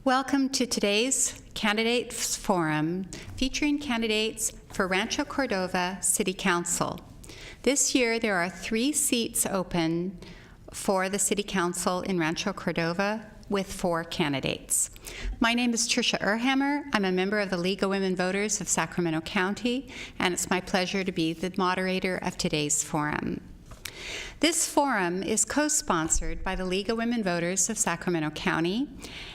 Welcome to today's Candidates Forum featuring candidates for Rancho Cordova City Council. This year there are 3 seats open for the City Council in Rancho Cordova with 4 candidates. My name is Tricia Erhammer. I'm a member of the League of Women Voters of Sacramento County, and it's my pleasure to be the moderator of today's forum. This forum is co-sponsored by the League of Women Voters of Sacramento County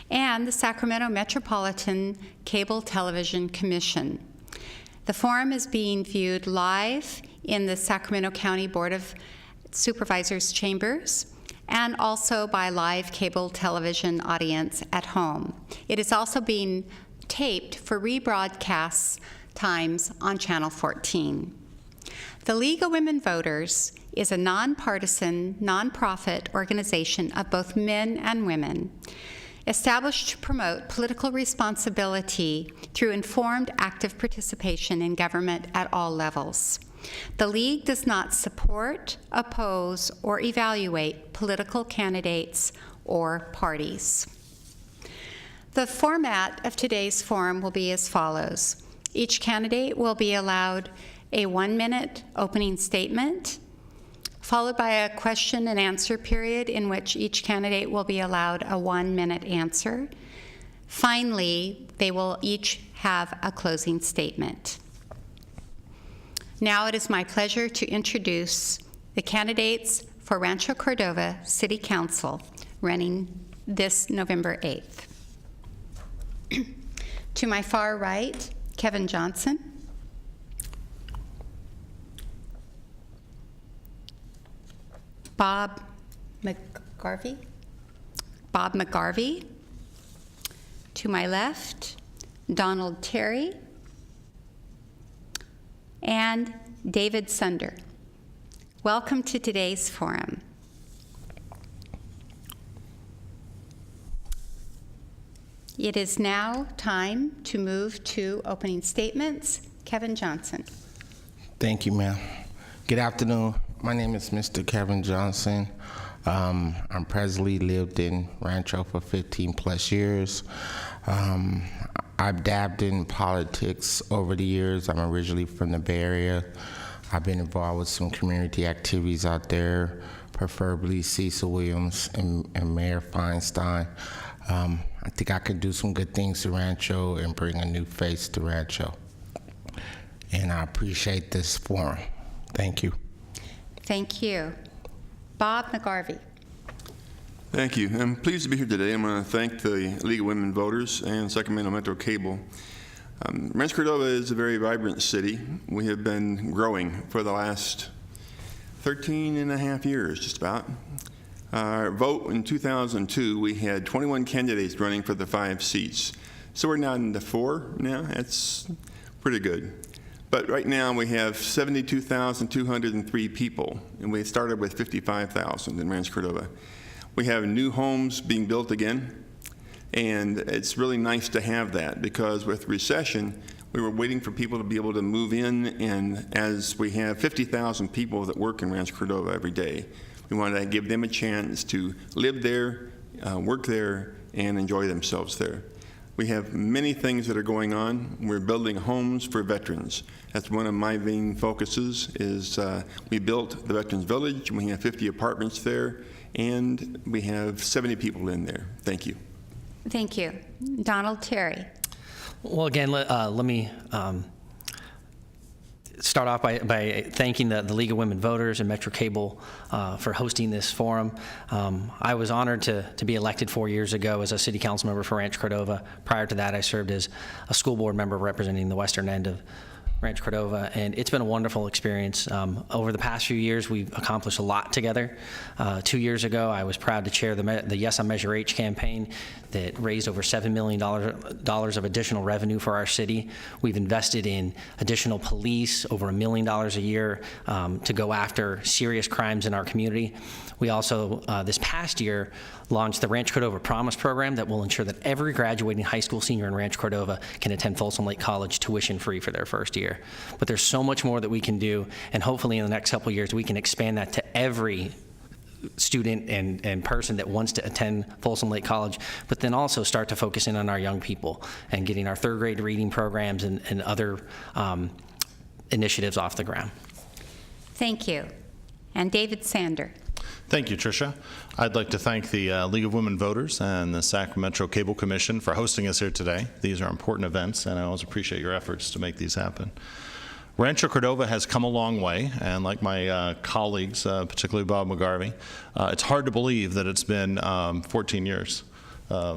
and the Sacramento Metropolitan Cable Television Commission. The forum is being viewed live in the Sacramento County Board of Supervisors chambers and also by live cable television audience at home. It is also being taped for rebroadcast times on Channel 14. The League of Women Voters is a nonpartisan, nonprofit organization of both men and women, established to promote political responsibility through informed, active participation in government at all levels. The League does not support, oppose, or evaluate political candidates or parties. The format of today's forum will be as follows. Each candidate will be allowed a 1-minute opening statement, followed by a question and answer period in which each candidate will be allowed a 1-minute answer. Finally, they will each have a closing statement. Now it is my pleasure to introduce the candidates for Rancho Cordova City Council running this November 8th. To my far right, Kevin Johnson. Bob McGarvey. To my left, Donald Terry, and David Sunder. Welcome to today's forum. It is now time to move to opening statements. Kevin Johnson. Thank you, ma'am. Good afternoon. My name is Mr. Kevin Johnson. I'm presently lived in Rancho for 15 plus years. I've dabbed in politics over the years. I'm originally from the Bay Area. I've been involved with some community activities out there, preferably Cecil Williams and Mayor Feinstein. I think I could do some good things to Rancho and bring a new face to Rancho. And I appreciate this forum. Thank you. Thank you. Bob McGarvey. Thank you. I'm pleased to be here today. I'm going to thank the League of Women Voters and Sacramento Metro Cable. Rancho Cordova is a very vibrant city. We have been growing for the last 13 and a half years, just about. Our vote in 2002, we had 21 candidates running for the 5 seats. So we're now into 4 now. That's pretty good. But right now we have 72,203 people, and we started with 55,000 in Rancho Cordova. We have new homes being built again, and it's really nice to have that because with recession, we were waiting for people to be able to move in, and as we have 50,000 people that work in Rancho Cordova every day, we wanted to give them a chance to live there, work there, and enjoy themselves there. We have many things that are going on. We're building homes for veterans. That's one of my main focuses is we built the Veterans Village. We have 50 apartments there, and we have 70 people in there. Thank you. Thank you. Donald Terry. Well, again, let me start off by thanking the League of Women Voters and Metro Cable for hosting this forum. I was honored to be elected 4 years ago as a city council member for Rancho Cordova. Prior to that, I served as a school board member representing the western end of Rancho Cordova, and it's been a wonderful experience. Over the past few years, we've accomplished a lot together. 2 years ago, I was proud to chair the Yes on Measure H campaign that raised over $7 million of additional revenue for our city. We've invested in additional police, over $1 million a year to go after serious crimes in our community. We also, this past year, launched the Rancho Cordova Promise program that will ensure that every graduating high school senior in Rancho Cordova can attend Folsom Lake College tuition-free for their first year. But there's so much more that we can do, and hopefully in the next couple of years we can expand that to every student and person that wants to attend Folsom Lake College, but then also start to focus in on our young people and getting our third grade reading programs and other initiatives off the ground. Thank you. And David Sander. Thank you, Tricia. I'd like to thank the League of Women Voters and the Sacramento Metro Cable Commission for hosting us here today. These are important events, and I always appreciate your efforts to make these happen. Rancho Cordova has come a long way, and like my colleagues, particularly Bob McGarvey, it's hard to believe that it's been 14 years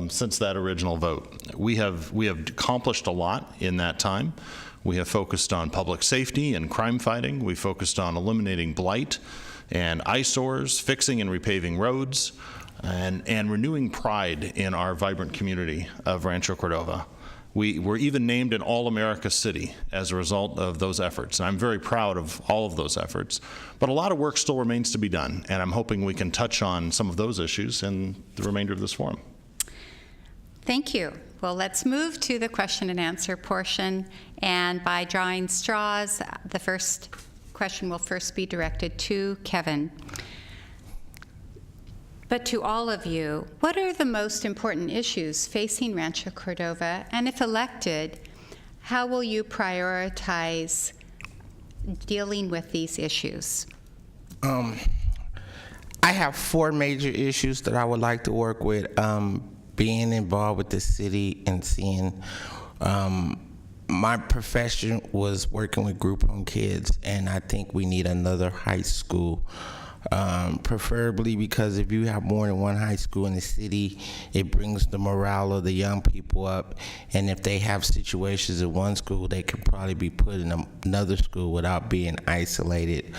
since that original vote. We have accomplished a lot in that time. We have focused on public safety and crime fighting. We focused on eliminating blight and eyesores, fixing and repaving roads, and renewing pride in our vibrant community of Rancho Cordova. We were even named an All-America City as a result of those efforts, and I'm very proud of all of those efforts. But a lot of work still remains to be done, and I'm hoping we can touch on some of those issues in the remainder of this forum. Thank you. Well, let's move to the question and answer portion, and by drawing straws, the first question will first be directed to Kevin. But to all of you, what are the most important issues facing Rancho Cordova? And if elected, how will you prioritize dealing with these issues? I have 4 major issues that I would like to work with. Being involved with the city and seeing my profession was working with group home kids, and I think we need another high school. Preferably because if you have more than one high school in the city, it brings the morale of the young people up, and if they have situations in one school, they can probably be put in another school without being isolated.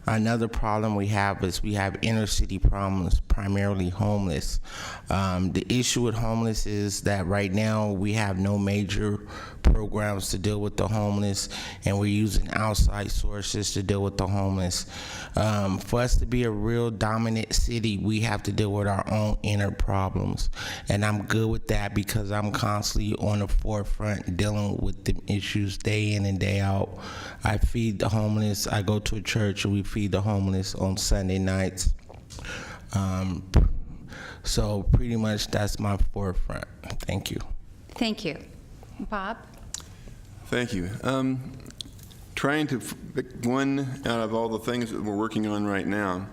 Another problem we have is we have inner city problems, primarily homeless. The issue with homeless is that right now we have no major programs to deal with the homeless, and we're using outside sources to deal with the homeless. For us to be a real dominant city, we have to deal with our own inner problems, and I'm good with that because I'm constantly on the forefront dealing with the issues day in and day out. I feed the homeless. I go to a church and we feed the homeless on Sunday nights. So pretty much that's my forefront. Thank you. Thank you. Bob? Thank you. Trying to pick one out of all the things that we're working on right now.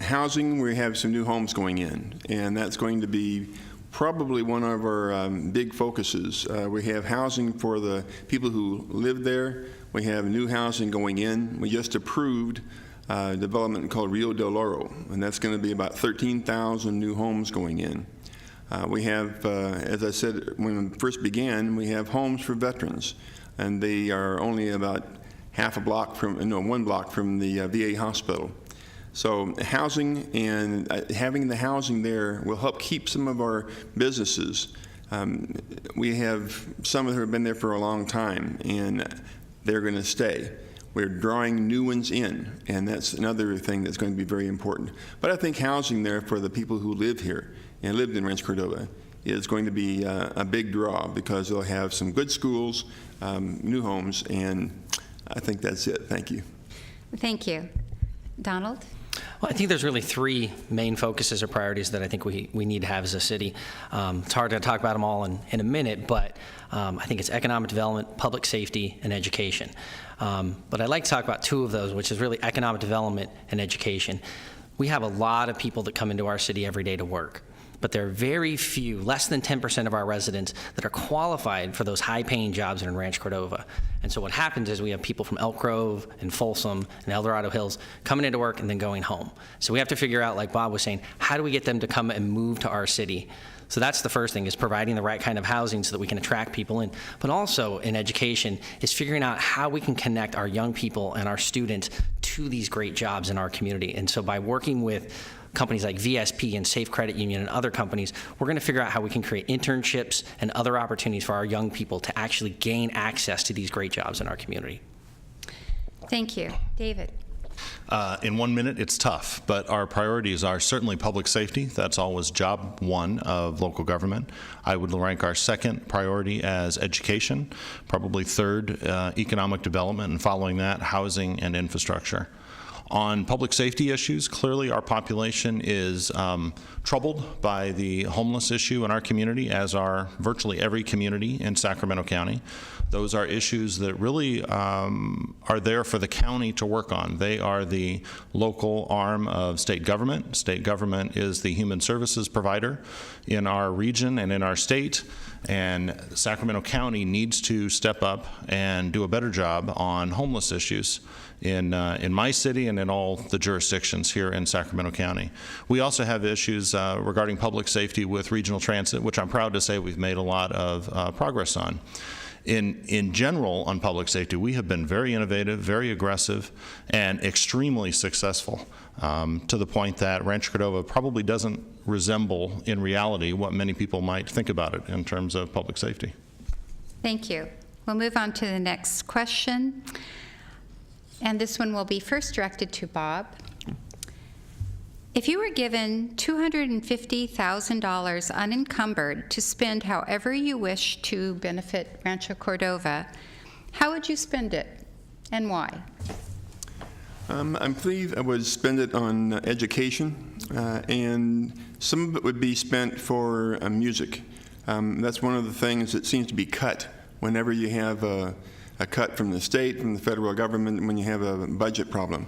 Housing, we have some new homes going in, and that's going to be probably one of our big focuses. We have housing for the people who live there. We have new housing going in. We just approved a development called Rio del Oro, and that's going to be about 13,000 new homes going in. We have, as I said when we first began, we have homes for veterans, and they are only about one block from the VA hospital. So housing and having the housing there will help keep some of our businesses. We have some who have been there for a long time, and they're going to stay. We're drawing new ones in, and that's another thing that's going to be very important. But I think housing there for the people who live here and lived in Rancho Cordova is going to be a big draw because they'll have some good schools, new homes, and I think that's it. Thank you. Thank you. Donald? Well, I think there's really 3 main focuses or priorities that I think we need to have as a city. It's hard to talk about them all in a minute, but I think it's economic development, public safety, and education. But I'd like to talk about 2 of those, which is really economic development and education. We have a lot of people that come into our city every day to work, but there are very few, less than 10% of our residents that are qualified for those high-paying jobs in Rancho Cordova. And so what happens is we have people from Elk Grove and Folsom and El Dorado Hills coming into work and then going home. So we have to figure out, like Bob was saying, how do we get them to come and move to our city? So that's the first thing, is providing the right kind of housing so that we can attract people in. But also in education is figuring out how we can connect our young people and our students to these great jobs in our community. And so by working with companies like VSP and Safe Credit Union and other companies, we're going to figure out how we can create internships and other opportunities for our young people to actually gain access to these great jobs in our community. Thank you. David? In 1 minute, it's tough, but our priorities are certainly public safety. That's always job 1 of local government. I would rank our second priority as education, probably third, economic development, and following that, housing and infrastructure. On public safety issues, clearly our population is troubled by the homeless issue in our community, as are virtually every community in Sacramento County. Those are issues that really are there for the county to work on. They are the local arm of state government. State government is the human services provider in our region and in our state, and Sacramento County needs to step up and do a better job on homeless issues in my city and in all the jurisdictions here in Sacramento County. We also have issues regarding public safety with regional transit, which I'm proud to say we've made a lot of progress on. In general, on public safety, we have been very innovative, very aggressive, and extremely successful, to the point that Rancho Cordova probably doesn't resemble in reality what many people might think about it in terms of public safety. Thank you. We'll move on to the next question. And this one will be first directed to Bob. If you were given $250,000 unencumbered to spend however you wish to benefit Rancho Cordova, how would you spend it and why? I believe I would spend it on education, and some of it would be spent for music. That's one of the things that seems to be cut whenever you have a cut from the state, from the federal government, when you have a budget problem.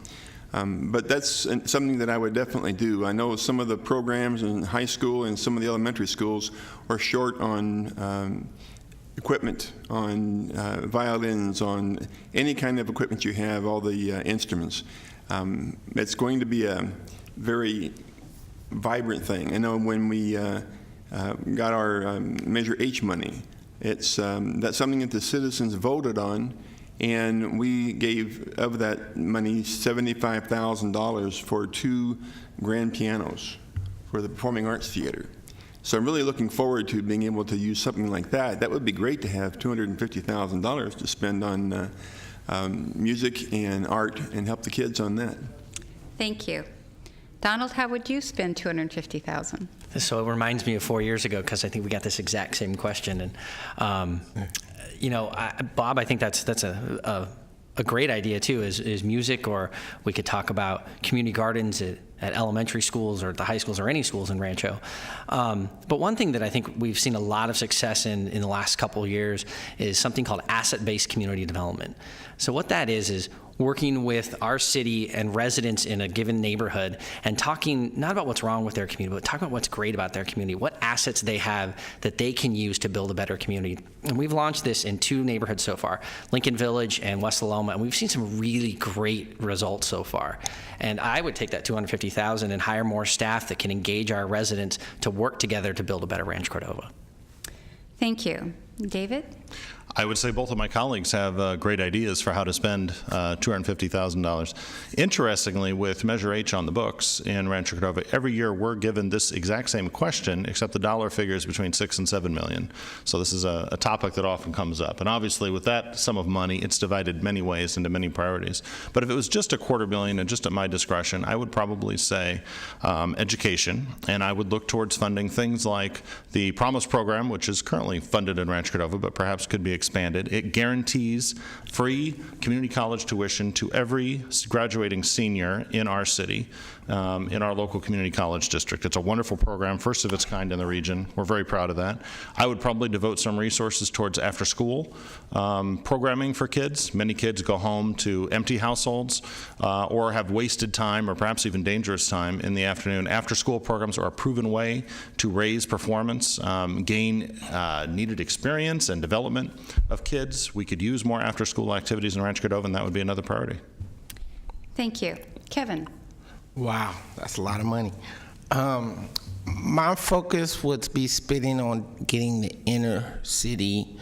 But that's something that I would definitely do. I know some of the programs in high school and some of the elementary schools are short on equipment, on violins, on any kind of equipment you have, all the instruments. It's going to be a very vibrant thing. I know when we got our Measure H money, that's something that the citizens voted on, and we gave of that money $75,000 for 2 grand pianos for the Performing Arts Theater. So I'm really looking forward to being able to use something like that. That would be great to have $250,000 to spend on music and art and help the kids on that. Thank you. Donald, how would you spend $250,000? So it reminds me of 4 years ago, because I think we got this exact same question. And you know, Bob, I think that's a great idea too. Is music, or we could talk about community gardens at elementary schools or at the high schools or any schools in Rancho. But one thing that I think we've seen a lot of success in the last couple of years is something called asset-based community development. So what that is working with our city and residents in a given neighborhood and talking not about what's wrong with their community, but talking about what's great about their community, what assets they have that they can use to build a better community. And we've launched this in 2 neighborhoods so far, Lincoln Village and West Loma, and we've seen some really great results so far. And I would take that $250,000 and hire more staff that can engage our residents to work together to build a better Rancho Cordova. Thank you. David? I would say both of my colleagues have great ideas for how to spend $250,000. Interestingly, with Measure H on the books in Rancho Cordova, every year we're given this exact same question, except the dollar figure is between $6 and $7 million. So this is a topic that often comes up. And obviously, with that sum of money, it's divided many ways into many priorities. But if it was just $250,000 and just at my discretion, I would probably say education, and I would look towards funding things like the Promise program, which is currently funded in Rancho Cordova, but perhaps could be expanded. It guarantees free community college tuition to every graduating senior in our city, in our local community college district. It's a wonderful program, first of its kind in the region. We're very proud of that. I would probably devote some resources towards after-school programming for kids. Many kids go home to empty households or have wasted time or perhaps even dangerous time in the afternoon. After-school programs are a proven way to raise performance, gain needed experience and development of kids. We could use more after-school activities in Rancho Cordova, and that would be another priority. Thank you. Kevin? Wow, that's a lot of money. My focus would be spending on getting the inner city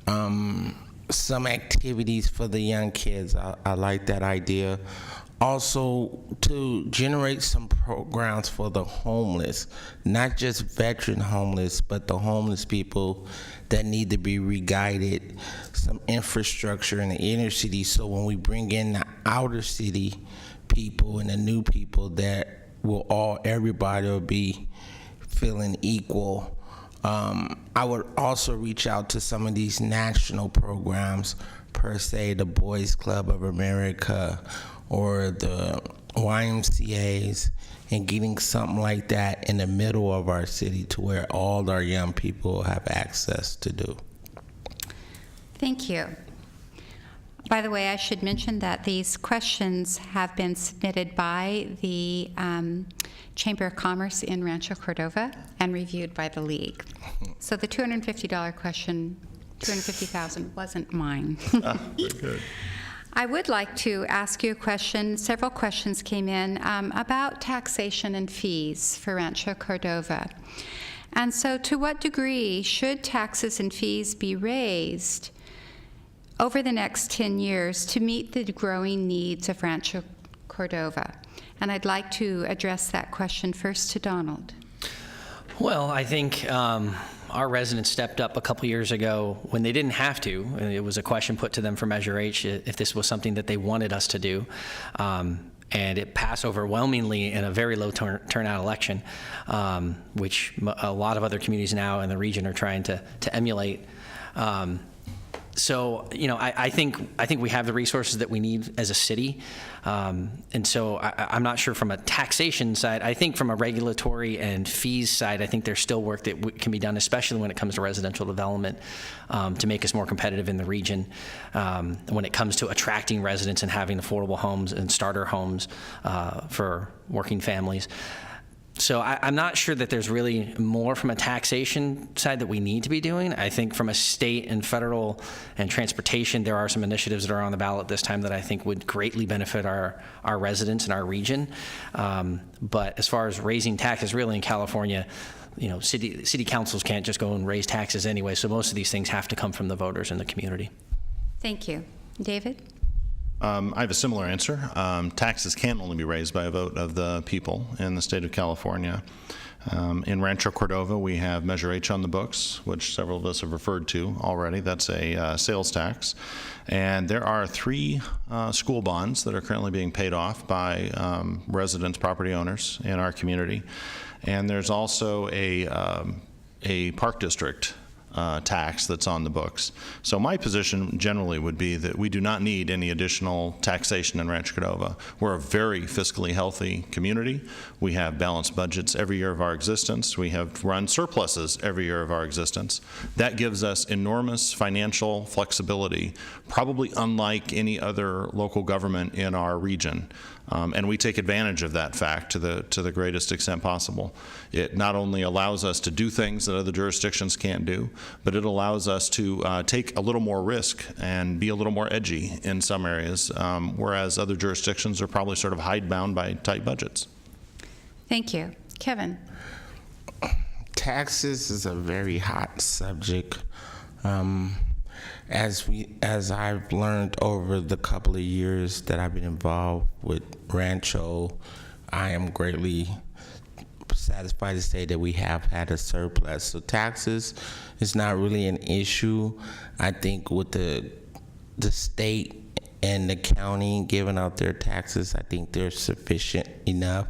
some activities for the young kids. I like that idea. Also, to generate some programs for the homeless, not just veteran homeless, but the homeless people that need to be re-guided, some infrastructure in the inner city, so when we bring in the outer city people and the new people, that everybody will be feeling equal. I would also reach out to some of these national programs, per se, the Boys Club of America, or the YMCAs and getting something like that in the middle of our city to where all our young people have access to do. Thank you. By the way, I should mention that these questions have been submitted by the Chamber of Commerce in Rancho Cordova and reviewed by the League. So the $250 question, $250,000 wasn't mine. Very good. I would like to ask you a question. Several questions came in about taxation and fees for Rancho Cordova. And so to what degree should taxes and fees be raised over the next 10 years to meet the growing needs of Rancho Cordova? And I'd like to address that question first to Donald. Well, I think our residents stepped up a couple years ago when they didn't have to. It was a question put to them from Measure H if this was something that they wanted us to do. And it passed overwhelmingly in a very low turnout election, which a lot of other communities now in the region are trying to emulate. So, you know, I think we have the resources that we need as a city. And so I'm not sure from a taxation side. I think from a regulatory and fees side, I think there's still work that can be done, especially when it comes to residential development, to make us more competitive in the region. When it comes to attracting residents and having affordable homes and starter homes for working families. So I'm not sure that there's really more from a taxation side that we need to be doing. I think from a state and federal and transportation, there are some initiatives that are on the ballot this time that I think would greatly benefit our residents in our region. But as far as raising taxes, really in California, you know, city councils can't just go and raise taxes anyway. So most of these things have to come from the voters in the community. Thank you. David? I have a similar answer. Taxes can only be raised by a vote of the people in the state of California. In Rancho Cordova, we have Measure H on the books, which several of us have referred to already. That's a sales tax. And there are 3 school bonds that are currently being paid off by residents, property owners in our community. And there's also a park district tax that's on the books. So my position generally would be that we do not need any additional taxation in Rancho Cordova. We're a very fiscally healthy community. We have balanced budgets every year of our existence. We have run surpluses every year of our existence. That gives us enormous financial flexibility, probably unlike any other local government in our region. And we take advantage of that fact to the greatest extent possible. It not only allows us to do things that other jurisdictions can't do, but it allows us to take a little more risk and be a little more edgy in some areas, whereas other jurisdictions are probably sort of hidebound by tight budgets. Thank you. Kevin? Taxes is a very hot subject. As I've learned over the couple of years that I've been involved with Rancho, I am greatly satisfied to say that we have had a surplus. So taxes is not really an issue. I think with the state and the county giving out their taxes, I think they're sufficient enough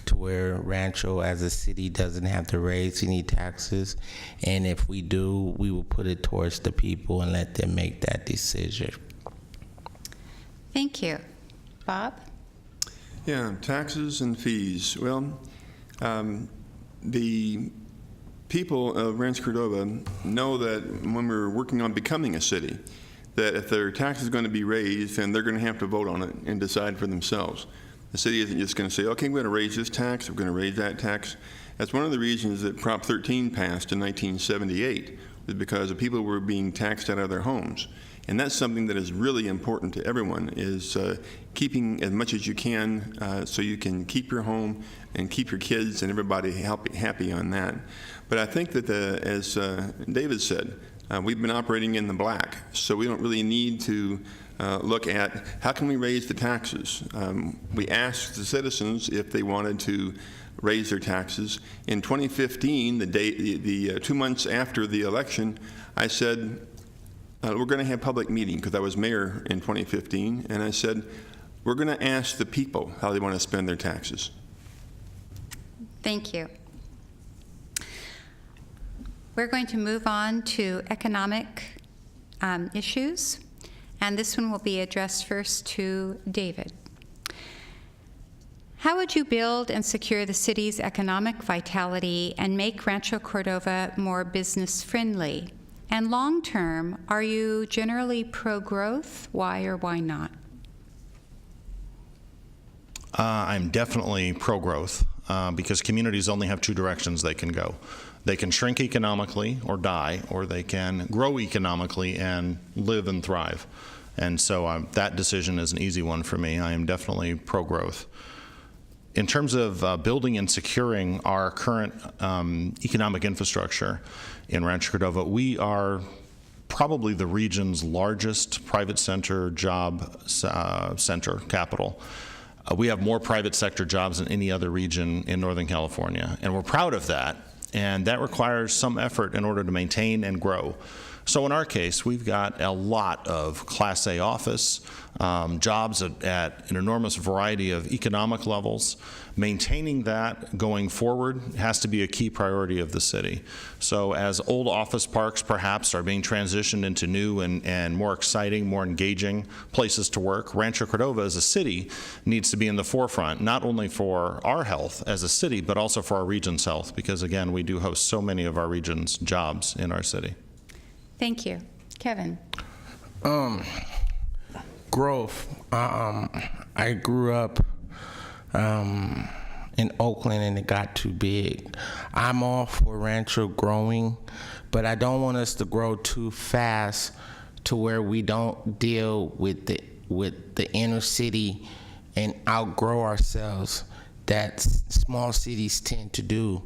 to where Rancho as a city doesn't have to raise any taxes. And if we do, we will put it towards the people and let them make that decision. Thank you. Bob? Yeah, taxes and fees. Well, the people of Rancho Cordova know that when we're working on becoming a city, that if their tax is going to be raised, then they're going to have to vote on it and decide for themselves. The city isn't just going to say, okay, we're going to raise this tax, we're going to raise that tax. That's one of the reasons that Prop 13 passed in 1978, was because the people were being taxed out of their homes. And that's something that is really important to everyone, is keeping as much as you can so you can keep your home and keep your kids and everybody happy on that. But I think that, as David said, we've been operating in the black, so we don't really need to look at how can we raise the taxes. We asked the citizens if they wanted to raise their taxes. In 2015, the 2 months after the election, I said, we're going to have public meeting, because I was mayor in 2015, and I said, we're going to ask the people how they want to spend their taxes. Thank you. We're going to move on to economic issues, and this one will be addressed first to David. How would you build and secure the city's economic vitality and make Rancho Cordova more business-friendly? And long-term, are you generally pro-growth? Why or why not? I'm definitely pro-growth because communities only have two directions they can go. They can shrink economically or die, or they can grow economically and live and thrive. And so that decision is an easy one for me. I am definitely pro-growth. In terms of building and securing our current economic infrastructure in Rancho Cordova, we are probably the region's largest private sector job center capital. We have more private sector jobs than any other region in Northern California, and we're proud of that, and that requires some effort in order to maintain and grow. So in our case, we've got a lot of Class A office jobs at an enormous variety of economic levels. Maintaining that going forward has to be a key priority of the city. So as old office parks perhaps are being transitioned into new and more exciting, more engaging places to work, Rancho Cordova as a city needs to be in the forefront, not only for our health as a city, but also for our region's health, because again, we do host so many of our region's jobs in our city. Thank you. Kevin? Growth. I grew up in Oakland and it got too big. I'm all for Rancho growing, but I don't want us to grow too fast to where we don't deal with the inner city and outgrow ourselves that small cities tend to do.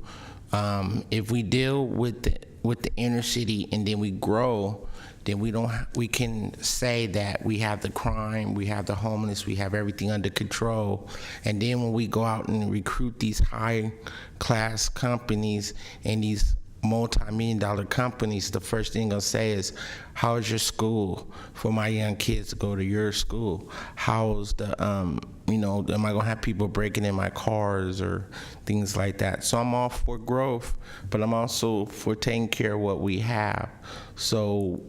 If we deal with the inner city and then we grow, then we can say that we have the crime, we have the homeless, we have everything under control. And then when we go out and recruit these high-class companies and these multi-million-dollar companies, the first thing they'll say is, how's your school for my young kids to go to your school? How's the, am I gonna have people breaking in my cars or things like that? So I'm all for growth, but I'm also for taking care of what we have. So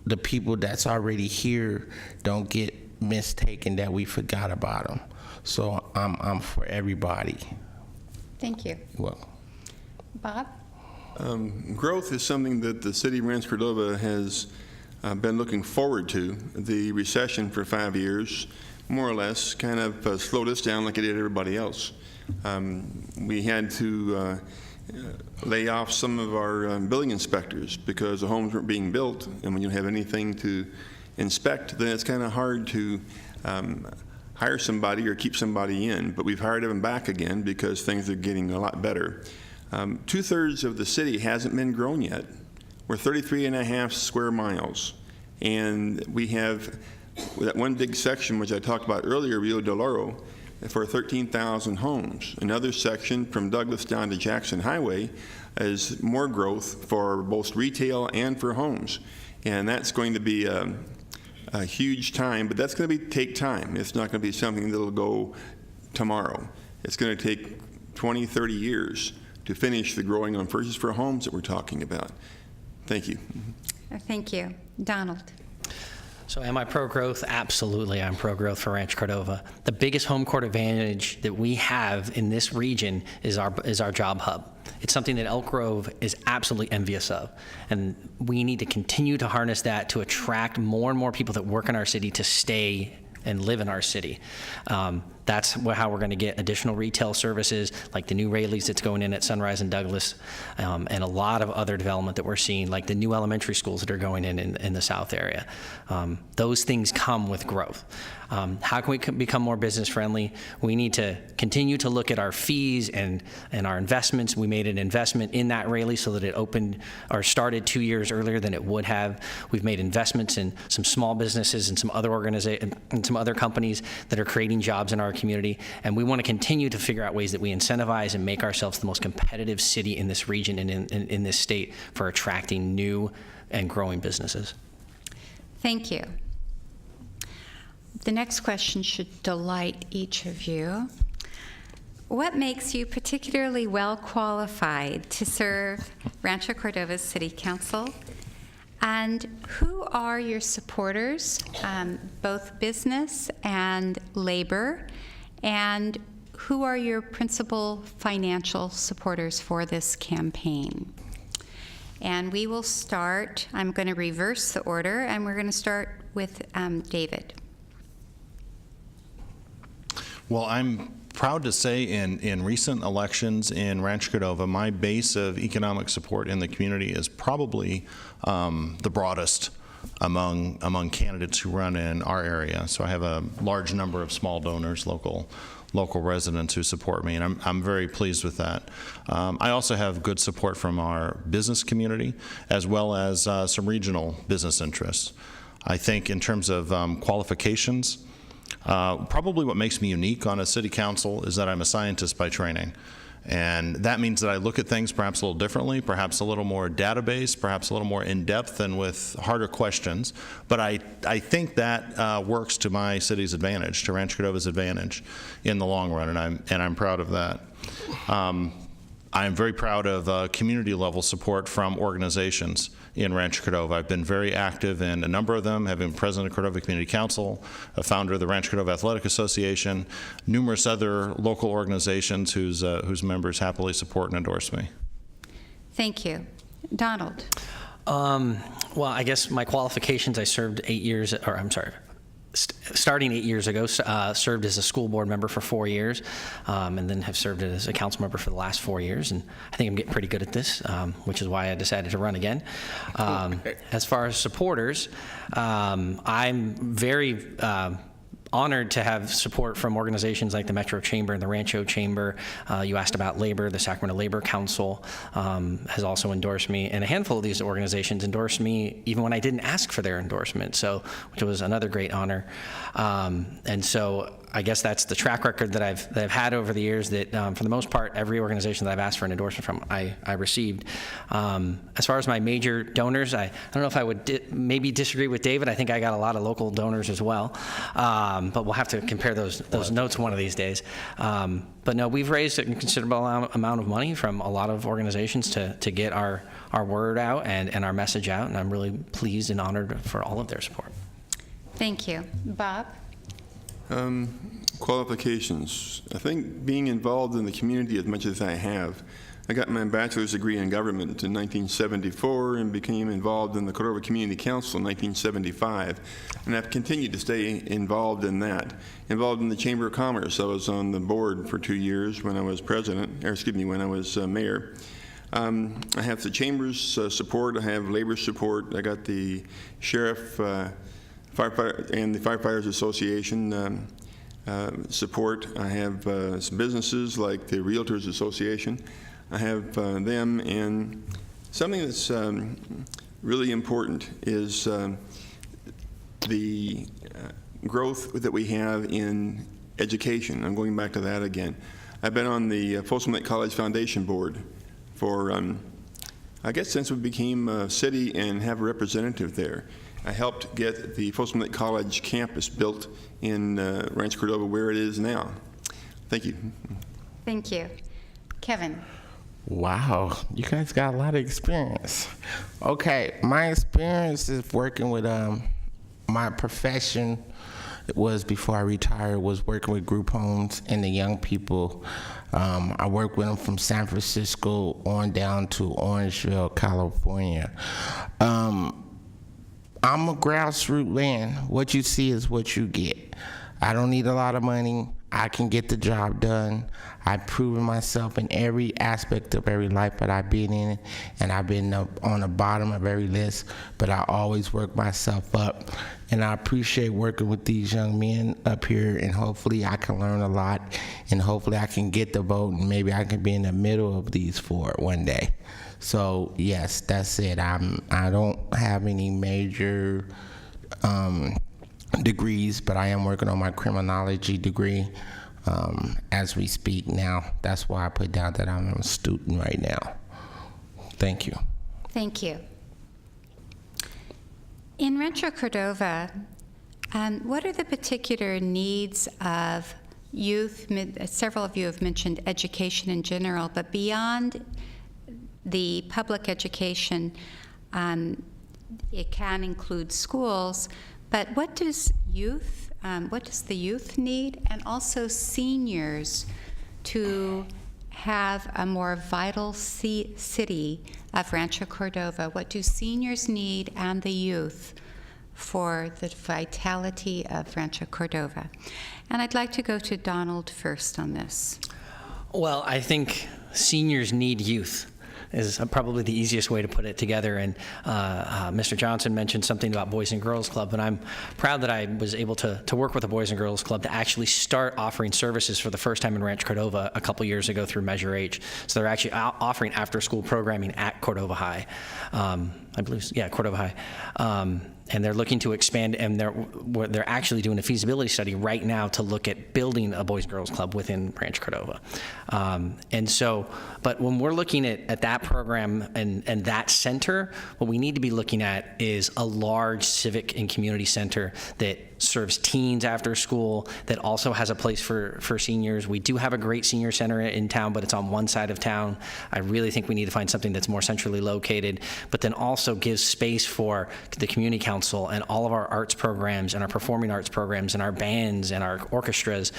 the people that's already here don't get mistaken that we forgot about them. So I'm for everybody. Thank you. You're welcome. Bob? Growth is something that the city of Rancho Cordova has been looking forward to. The recession for 5 years, more or less, kind of slowed us down like it did everybody else. We had to lay off some of our building inspectors because the homes weren't being built, and when you don't have anything to inspect, then it's kind of hard to hire somebody or keep somebody in. But we've hired them back again because things are getting a lot better. 2/3 of the city hasn't been grown yet. We're 33.5 square miles. And we have that one big section, which I talked about earlier, Rio de Oro, for 13,000 homes. Another section from Douglas down to Jackson Highway is more growth for both retail and for homes. And that's going to be a huge time, but that's going to take time. It's not going to be something that will go tomorrow. It's going to take 20, 30 years to finish the growing on purchase for homes that we're talking about. Thank you. Thank you. Donald? So am I pro-growth? Absolutely, I'm pro-growth for Rancho Cordova. The biggest home court advantage that we have in this region is our job hub. It's something that Elk Grove is absolutely envious of. And we need to continue to harness that to attract more and more people that work in our city to stay and live in our city. That's how we're going to get additional retail services like the new Rayleigh's that's going in at Sunrise and Douglas, and a lot of other development that we're seeing, like the new elementary schools that are going in the south area. Those things come with growth. How can we become more business friendly? We need to continue to look at our fees and our investments. We made an investment in that Rayleigh so that it opened or started 2 years earlier than it would have. We've made investments in some small businesses and some other organizations and some other companies that are creating jobs in our community, and we want to continue to figure out ways that we incentivize and make ourselves the most competitive city in this region and in this state for attracting new and growing businesses. Thank you. The next question should delight each of you. What makes you particularly well qualified to serve Rancho Cordova's City Council? And who are your supporters, both business and labor? And who are your principal financial supporters for this campaign? And we will start, I'm going to reverse the order, and we're going to start with David. Well, I'm proud to say in recent elections in Rancho Cordova, my base of economic support in the community is probably the broadest among candidates who run in our area. So I have a large number of small donors, local residents who support me, and I'm very pleased with that. I also have good support from our business community, as well as some regional business interests. I think in terms of qualifications, probably what makes me unique on a city council is that I'm a scientist by training. And that means that I look at things perhaps a little differently, perhaps a little more database, perhaps a little more in-depth and with harder questions. But I think that works to my city's advantage, to Rancho Cordova's advantage in the long run, and I'm proud of that. I'm very proud of community-level support from organizations in Rancho Cordova. I've been very active in a number of them, having been president of Cordova Community Council, a founder of the Rancho Cordova Athletic Association, numerous other local organizations whose members happily support and endorse me. Thank you. Donald. Well, I guess my qualifications, I served 8 years, or I'm sorry, starting 8 years ago, served as a school board member for 4 years, and then have served as a council member for the last 4 years. And I think I'm getting pretty good at this, which is why I decided to run again. As far as supporters, I'm very honored to have support from organizations like the Metro Chamber and the Rancho Chamber. You asked about labor. The Sacramento Labor Council has also endorsed me, and a handful of these organizations endorsed me even when I didn't ask for their endorsement, which was another great honor. And so I guess that's the track record that I've had over the years, that for the most part, every organization that I've asked for an endorsement from, I received. As far as my major donors, I don't know if I would maybe disagree with David. I think I got a lot of local donors as well, but we'll have to compare those notes one of these days. But no, we've raised a considerable amount of money from a lot of organizations to get our word out and our message out, and I'm really pleased and honored for all of their support. Thank you. Bob? Qualifications. I think being involved in the community as much as I have. I got my bachelor's degree in government in 1974 and became involved in the Cordova Community Council in 1975. And I've continued to stay involved in that. Involved in the Chamber of Commerce. I was on the board for 2 years when I was president, or excuse me, when I was mayor. I have the Chamber's support. I have labor support. I got the sheriff, firefighter, and the Firefighters Association support. I have some businesses like the Realtors Association. I have them, and something that's really important is the growth that we have in education. I'm going back to that again. I've been on the Folsom Lake College Foundation Board for, I guess, since we became a city and have a representative there. I helped get the Folsom Lake College campus built in Rancho Cordova where it is now. Thank you. Thank you. Kevin? Wow, you guys got a lot of experience. Okay, my experience is working with my profession was before I retired was working with group homes and the young people. I worked with them from San Francisco on down to Orangeville, California. I'm a grassroots man. What you see is what you get. I don't need a lot of money. I can get the job done. I've proven myself in every aspect of every life that I've been in, and I've been on the bottom of every list, but I always work myself up. And I appreciate working with these young men up here, and hopefully I can learn a lot, and hopefully I can get the vote, and maybe I can be in the middle of these four one day. So yes, that's it. I don't have any major degrees, but I am working on my criminology degree as we speak now. That's why I put down that I'm a student right now. Thank you. Thank you. In Rancho Cordova, what are the particular needs of youth? Several of you have mentioned education in general, but beyond the public education, it can include schools, but what does the youth need, and also seniors to have a more vital city of Rancho Cordova? What do seniors need and the youth for the vitality of Rancho Cordova? And I'd like to go to Donald first on this. Well, I think seniors need youth is probably the easiest way to put it together. And Mr. Johnson mentioned something about Boys and Girls Club, and I'm proud that I was able to work with the Boys and Girls Club to actually start offering services for the first time in Rancho Cordova a couple years ago through Measure H. So they're actually offering after-school programming at Cordova High. I believe, yeah, Cordova High. And they're looking to expand, and they're actually doing a feasibility study right now to look at building a Boys and Girls Club within Rancho Cordova. And so, but when we're looking at that program and that center, what we need to be looking at is a large civic and community center that serves teens after school, that also has a place for seniors. We do have a great senior center in town, but it's on one side of town. I really think we need to find something that's more centrally located, but then also gives space for the community council and all of our arts programs and our performing arts programs and our bands and our orchestras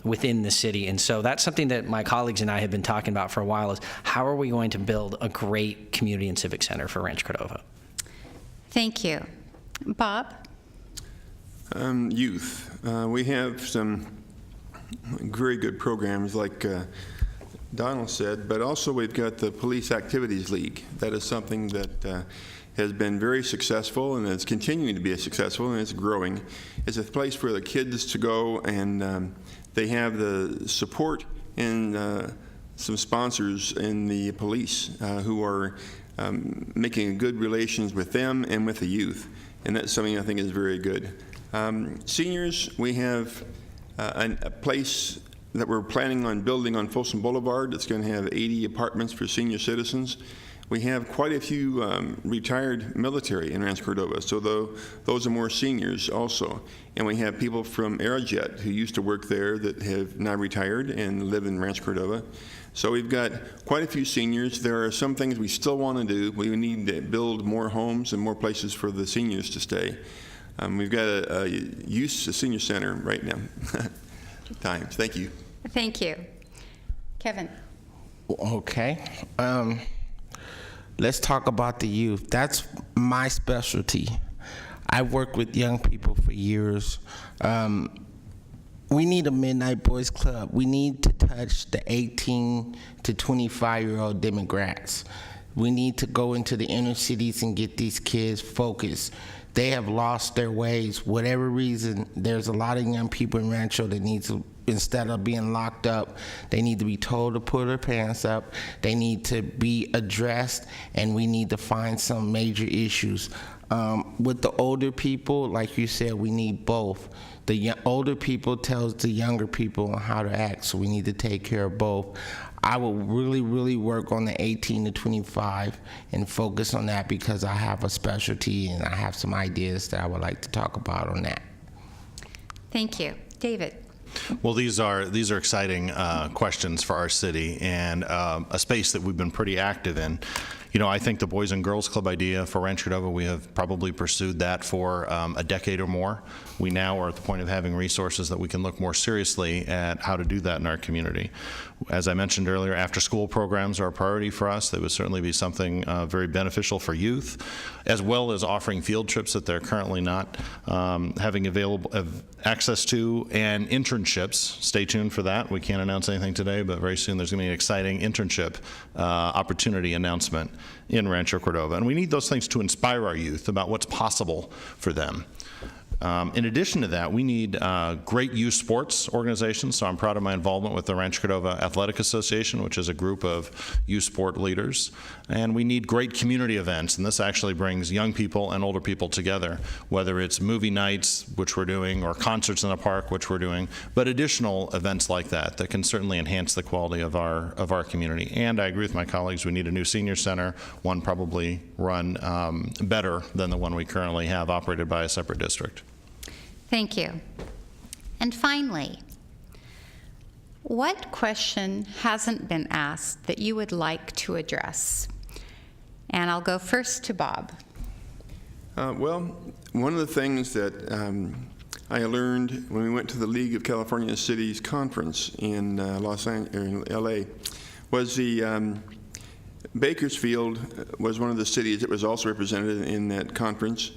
within the city. And so that's something that my colleagues and I have been talking about for a while, is how are we going to build a great community and civic center for Rancho Cordova? Thank you. Bob? Youth. We have some very good programs like Donald said, but also we've got the Police Activities League. That is something that has been very successful, and it's continuing to be successful, and it's growing. It's a place for the kids to go, and they have the support and some sponsors in the police who are making good relations with them and with the youth, and that's something I think is very good. Seniors, we have a place that we're planning on building on Folsom Boulevard. It's going to have 80 apartments for senior citizens. We have quite a few retired military in Rancho Cordova, so those are more seniors also. And we have people from Aerojet who used to work there that have now retired and live in Rancho Cordova. So we've got quite a few seniors. There are some things we still want to do. We need to build more homes and more places for the seniors to stay. We've got a senior center right now. Times. Thank you. Thank you. Kevin? Okay. Let's talk about the youth. That's my specialty. I've worked with young people for years. We need a Midnight Boys Club. We need to touch the 18 to 25-year-old demographics. We need to go into the inner cities and get these kids focused. They have lost their ways. Whatever reason, there's a lot of young people in Rancho that need to, instead of being locked up, they need to be told to pull their pants up. They need to be addressed, and we need to find some major issues. With the older people, like you said, we need both. The older people tells the younger people how to act, so we need to take care of both. I will really, really work on the 18 to 25 and focus on that because I have a specialty and I have some ideas that I would like to talk about on that. Thank you. David? Well, these are exciting questions for our city, and a space that we've been pretty active in. You know, I think the Boys and Girls Club idea for Rancho Cordova, we have probably pursued that for a decade or more. We now are at the point of having resources that we can look more seriously at how to do that in our community. As I mentioned earlier, after-school programs are a priority for us. They would certainly be something very beneficial for youth, as well as offering field trips that they're currently not having available access to, and internships. Stay tuned for that. We can't announce anything today, but very soon there's going to be an exciting internship opportunity announcement in Rancho Cordova. And we need those things to inspire our youth about what's possible for them. In addition to that, we need great youth sports organizations, so I'm proud of my involvement with the Rancho Cordova Athletic Association, which is a group of youth sport leaders. And we need great community events, and this actually brings young people and older people together, whether it's movie nights, which we're doing, or concerts in the park, which we're doing, but additional events like that that can certainly enhance the quality of our community. And I agree with my colleagues, we need a new senior center, one probably run better than the one we currently have, operated by a separate district. Thank you. And finally, what question hasn't been asked that you would like to address? And I'll go first to Bob. Well, one of the things that I learned when we went to the League of California Cities conference in L.A. was the Bakersfield was one of the cities that was also represented in that conference,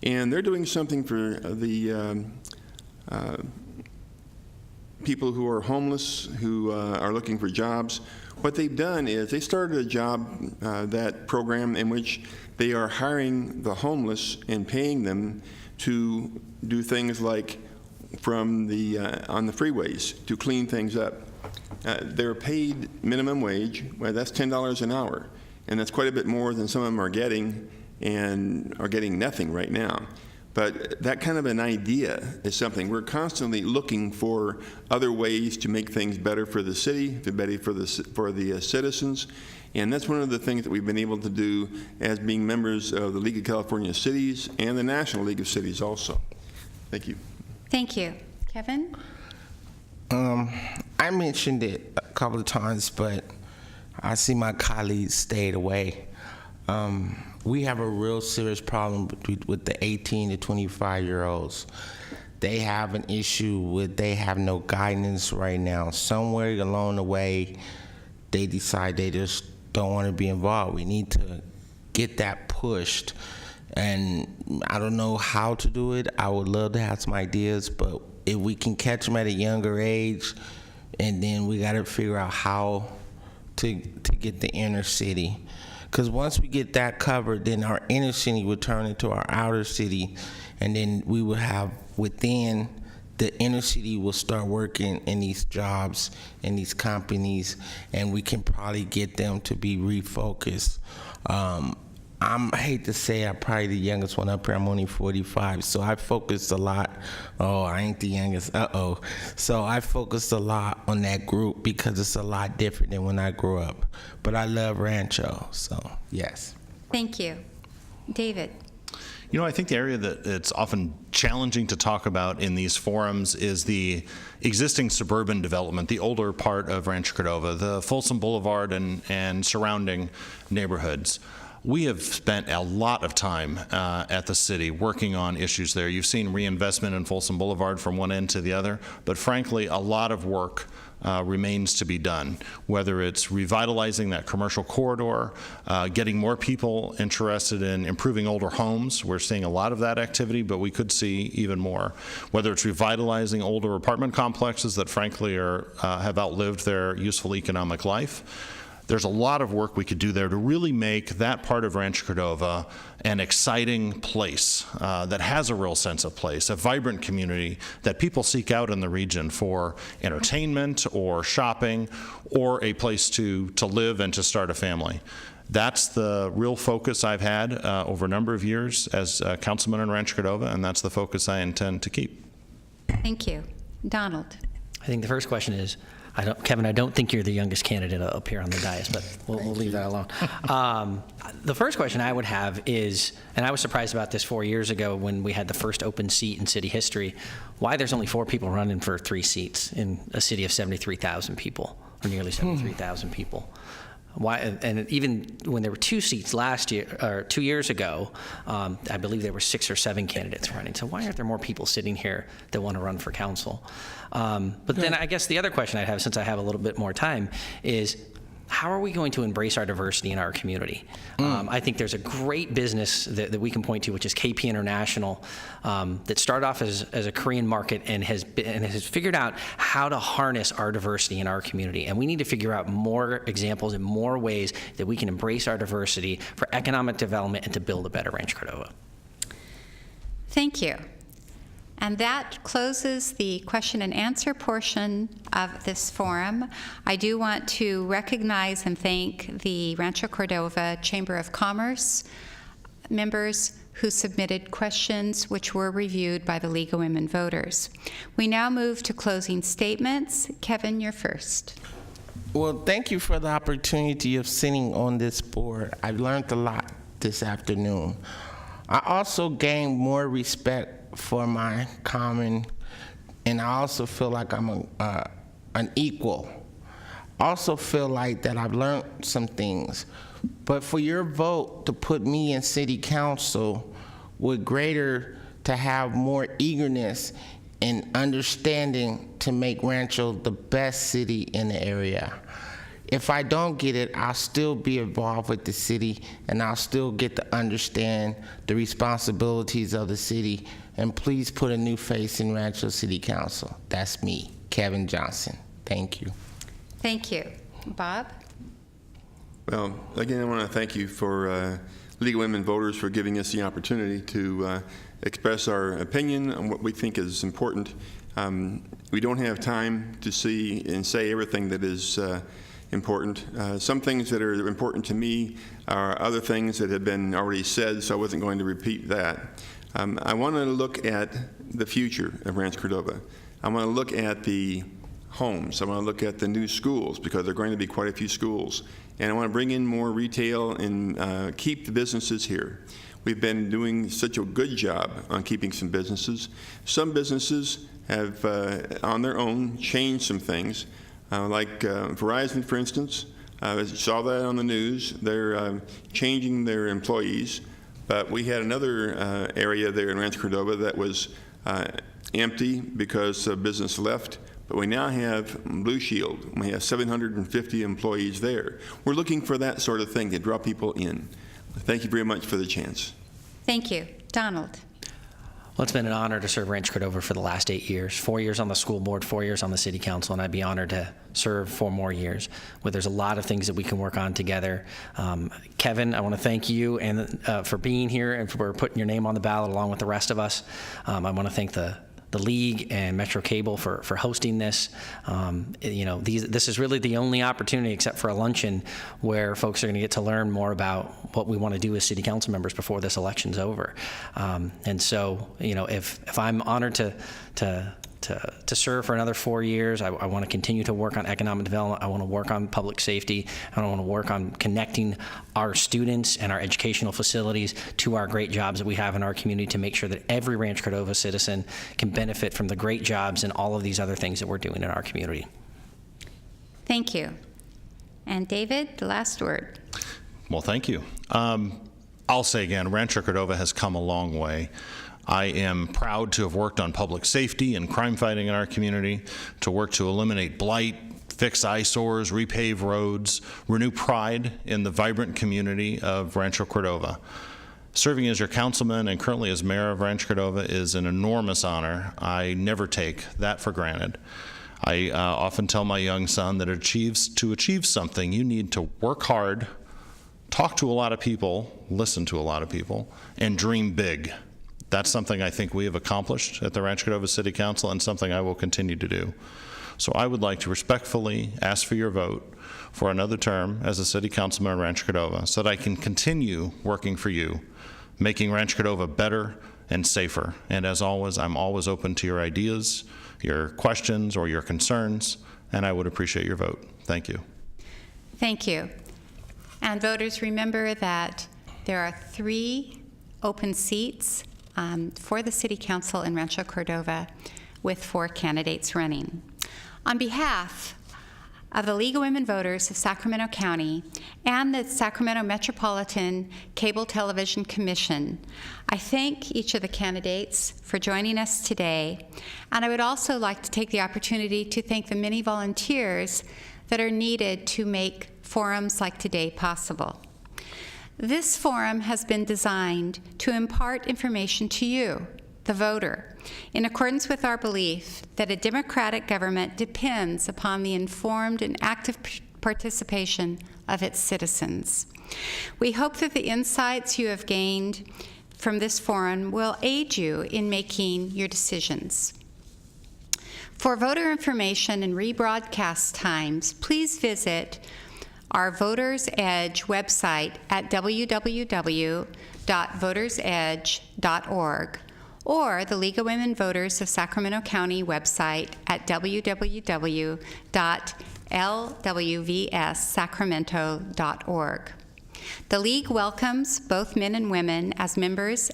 and they're doing something for the people who are homeless, who are looking for jobs. What they've done is they started a job, that program in which they are hiring the homeless and paying them to do things like from the on the freeways to clean things up. They're paid minimum wage. Well, that's $10 an hour, and that's quite a bit more than some of them are getting, and are getting nothing right now. But that kind of an idea is something we're constantly looking for, other ways to make things better for the city, to better for the citizens. And that's one of the things that we've been able to do as being members of the League of California Cities and the National League of Cities also. Thank you. Thank you. Kevin? I mentioned it a couple of times, but I see my colleagues stayed away. We have a real serious problem with the 18 to 25-year-olds. They have an issue with they have no guidance right now. Somewhere along the way, they decide they just don't want to be involved. We need to get that pushed. And I don't know how to do it. I would love to have some ideas, but if we can catch them at a younger age, and then we got to figure out how to get the inner city. Because once we get that covered, then our inner city will turn into our outer city, and then we will have within the inner city will start working in these jobs, in these companies, and we can probably get them to be refocused. I hate to say I'm probably the youngest one up here. I'm only 45, so I focused a lot. Oh, I ain't the youngest. So I focused a lot on that group because it's a lot different than when I grew up. But I love Rancho, so yes. Thank you. David? You know, I think the area that it's often challenging to talk about in these forums is the existing suburban development, the older part of Rancho Cordova, the Folsom Boulevard and surrounding neighborhoods. We have spent a lot of time at the city working on issues there. You've seen reinvestment in Folsom Boulevard from one end to the other, but frankly, a lot of work remains to be done, whether it's revitalizing that commercial corridor, getting more people interested in improving older homes. We're seeing a lot of that activity, but we could see even more. Whether it's revitalizing older apartment complexes that frankly have outlived their useful economic life. There's a lot of work we could do there to really make that part of Rancho Cordova an exciting place that has a real sense of place, a vibrant community that people seek out in the region for entertainment or shopping or a place to live and to start a family. That's the real focus I've had over a number of years as a councilman in Rancho Cordova, and that's the focus I intend to keep. Thank you. Donald? I think the first question is, Kevin, I don't think you're the youngest candidate up here on the dais, but we'll leave that alone. The first question I would have is, and I was surprised about this 4 years ago when we had the first open seat in city history, why there's only 4 people running for 3 seats in a city of 73,000 people, or nearly 73,000 people. Why? And even when there were 2 seats last year or 2 years ago, I believe there were 6 or 7 candidates running. So why aren't there more people sitting here that want to run for council? But then I guess the other question I have, since I have a little bit more time, is how are we going to embrace our diversity in our community? I think there's a great business that we can point to, which is KP International, that started off as a Korean market and has figured out how to harness our diversity in our community. And we need to figure out more examples and more ways that we can embrace our diversity for economic development and to build a better Rancho Cordova. Thank you. And that closes the question and answer portion of this forum. I do want to recognize and thank the Rancho Cordova Chamber of Commerce members who submitted questions which were reviewed by the League of Women Voters. We now move to closing statements. Kevin, you're first. Well, thank you for the opportunity of sitting on this board. I've learned a lot this afternoon. I also gained more respect for my common, and I also feel like I'm an equal. I also feel like that I've learned some things. But for your vote to put me in city council would greater to have more eagerness and understanding to make Rancho the best city in the area. If I don't get it, I'll still be involved with the city, and I'll still get to understand the responsibilities of the city. And please put a new face in Rancho City Council. That's me, Kevin Johnson. Thank you. Thank you. Bob? Well, again, I want to thank you for League of Women Voters for giving us the opportunity to express our opinion on what we think is important. We don't have time to see and say everything that is important. Some things that are important to me are other things that have been already said, so I wasn't going to repeat that. I want to look at the future of Rancho Cordova. I want to look at the homes. I want to look at the new schools, because there are going to be quite a few schools. And I want to bring in more retail and keep the businesses here. We've been doing such a good job on keeping some businesses. Some businesses have, on their own, changed some things. Like Verizon, for instance, I saw that on the news. They're changing their employees. But we had another area there in Rancho Cordova that was empty because business left. But we now have Blue Shield. We have 750 employees there. We're looking for that sort of thing to draw people in. Thank you very much for the chance. Thank you. Donald? Well, it's been an honor to serve Rancho Cordova for the last 8 years, 4 years on the school board, 4 years on the city council, and I'd be honored to serve 4 more years. Where there's a lot of things that we can work on together. Kevin, I want to thank you and for being here and for putting your name on the ballot along with the rest of us. I want to thank the League and Metro Cable for hosting this. This is really the only opportunity, except for a luncheon, where folks are going to get to learn more about what we want to do as city council members before this election's over. And so, if I'm honored to serve for another 4 years, I want to continue to work on economic development. I want to work on public safety. I want to work on connecting our students and our educational facilities to our great jobs that we have in our community, to make sure that every Rancho Cordova citizen can benefit from the great jobs and all of these other things that we're doing in our community. Thank you. And David, the last word. Well, thank you. I'll say again, Rancho Cordova has come a long way. I am proud to have worked on public safety and crime fighting in our community, to work to eliminate blight, fix eyesores, repave roads, renew pride in the vibrant community of Rancho Cordova. Serving as your councilman and currently as mayor of Rancho Cordova is an enormous honor. I never take that for granted. I often tell my young son that to achieve something, you need to work hard, talk to a lot of people, listen to a lot of people, and dream big. That's something I think we have accomplished at the Rancho Cordova City Council, and something I will continue to do. So I would like to respectfully ask for your vote for another term as a city councilman in Rancho Cordova, so that I can continue working for you, making Rancho Cordova better and safer. And as always, I'm always open to your ideas, your questions, or your concerns, and I would appreciate your vote. Thank you. Thank you. And voters, remember that there are 3 open seats for the City Council in Rancho Cordova, with 4 candidates running. On behalf of the League of Women Voters of Sacramento County and the Sacramento Metropolitan Cable Television Commission, I thank each of the candidates for joining us today, and I would also like to take the opportunity to thank the many volunteers that are needed to make forums like today possible. This forum has been designed to impart information to you, the voter, in accordance with our belief that a democratic government depends upon the informed and active participation of its citizens. We hope that the insights you have gained from this forum will aid you in making your decisions. For voter information and rebroadcast times, please visit our Voters Edge website at www.votersedge.org, or the League of Women Voters of Sacramento County website at www.lwvssacramento.org. The League welcomes both men and women as members,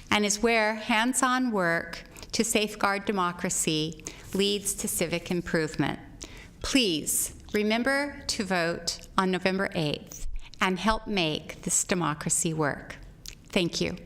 and is where hands-on work to safeguard democracy leads to civic improvement. Please remember to vote on November 8th and help make this democracy work. Thank you.